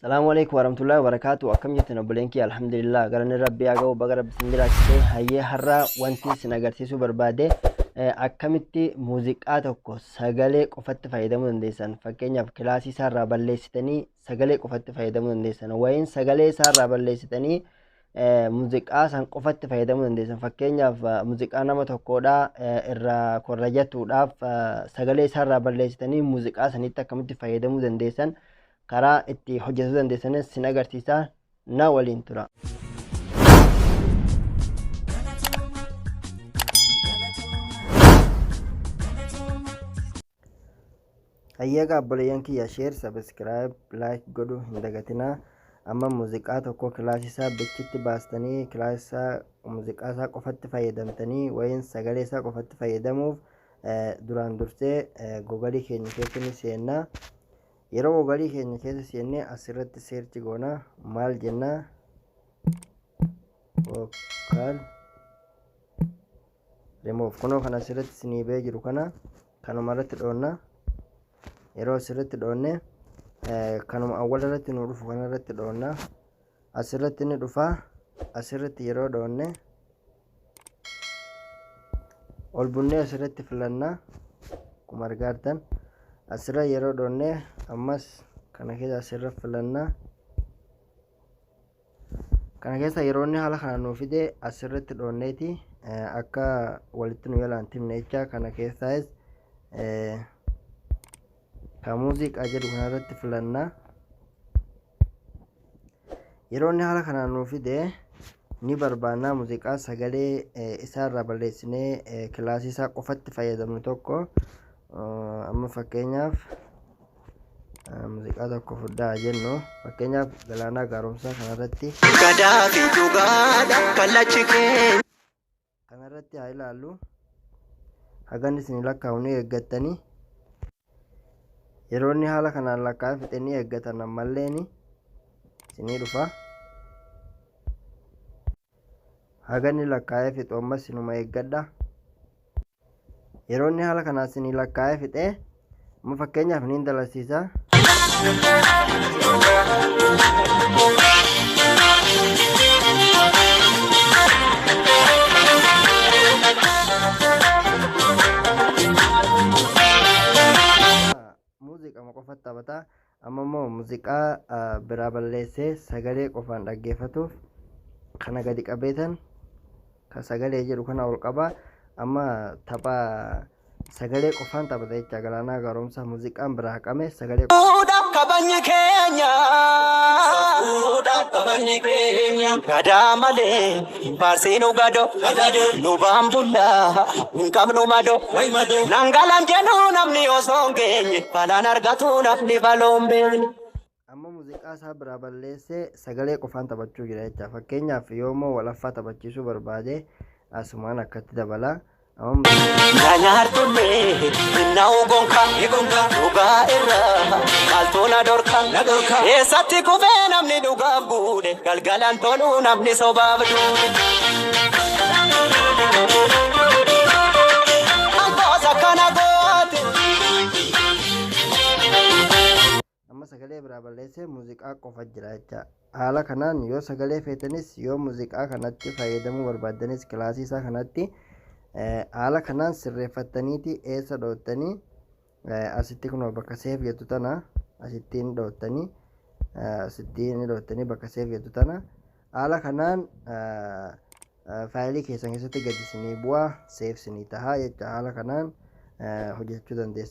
السلام عليكم ورحمة الله وبركاته. أكم جتنا بلينكي الحمد لله. قرن ربي أجاو بقرب سندرا كتير هي هرّا وانتي سنغرتي سو بربادة. أكمتي موسيقاتكو سجلك وفت فايدة من ديسان فكينيا في كلاسي سار بالليستني سجلك وفت فايدة من ديسان وين سجلي سار بالليستني موسيقى سان قفت فايدة من ديسان فكينيا في موسيقى نما تقودا إرّا كورجاتو داف سجلي سار بالليستني موسيقى سنيتا كمتي فايدة من ديسان karaa itti hojjetuu dandeessanis sin agarsiisa na waliin tura. Hayyaga abboleeyyan kiyya share subscribe like godhu hin dagatinaa. Amma muuziqaa tokko kilaasisaa bichitti baastanii kilaasisaa muuziqaa isaa qofatti fayyadamtanii wayin sagalee isaa qofatti fayyadamuuf duraan dursee gogalii keenya keessa ni seennaa. yeroo gogalii keenya keessa seennee asirratti search goona maal jenna vocal remove kunoo kana asirratti siniibee jiru kana kanuma irratti dhoonna yeroo asirratti dhoonne kanuma awwal irratti nu dhufu kana irratti dhoonna asirratti ni dhufa asirratti yeroo dhoonne ol bunnee asirratti filanna kuma argaartan asirra yeroo dhoonne ammas kana keessa asirra filanna kana keessa yeroo inni haala kana nuuf fide asirratti dhoonneeti akka walitti nu yalaan timne jecha kana keessaas ka muuziqaa jedhu kana irratti filanna yeroo inni haala kana nuuf fide ni barbaanna muuziqaa sagalee isaarraa balleessinee kilaasii isaa qofatti fayyadamnu tokko amma fakkeenyaaf muuziqaa tokko fudhaa jennu fakkeenyaaf Galaanaa Gaaromsaa kanarratti gadaafi dhugaadha kallachi keenya kanarratti haa ilaallu hagan isin lakkaa'uun eeggattanii yeroo inni haala kanaan lakkaa'ee fixanii eeggatan ammalleen isinii dhufa hagan lakkaa'ee fixu ammas inuma eeggadha yeroo inni haala kanaan isinii lakkaa'ee fixee amma fakkeenyaaf niin dalasiisa muuziqaa qofa taphataa amma immoo muuziqaa biraa balleessee sagalee qofaan dhaggeeffatuuf kana gadi qabeetan ka sagalee jedhu kana ol qabaa amma tapha sagalee qofaan taphata jecha Galaanaa Gaaromsaa muuziqaan biraa haqame sagalee kabanya keenya gadaa malee baarsiinu gado nu baambulla hin qabnu mado nangalan jennu namni osoo hin geenye balaan argatu namni baloon beekne amma muuziqaa isaa biraa balleessee sagalee qofaan taphachuu jira jecha fakkeenyaaf yoommoo walaffaa taphachiisuu barbaade asumaan akkatti dabala Nyaartulle na'u gonka dhugaa irra maaltoona dorka eessatti kufee namni dhugaaf buune galgalaan tolu namni sobaaf duune angoosa kana goote amma sagalee biraa balleessee muuziqaa qofa jira jecha haala kanaan yoo sagalee feetanis yoo muuziqaa kanatti fayyadamuu barbaaddanis kilaasii isaa kanatti haala kanaan sirreeffattaniiti eessa dhootanii asitti kunoo bakka seef jettu tana asittiin dhootanii bakka seef jettu tana haala kanaan faayilii keessan keessatti gadi isinii bu'aa seef isinii tahaa jecha haala kanaan hojjechuu dandeessa.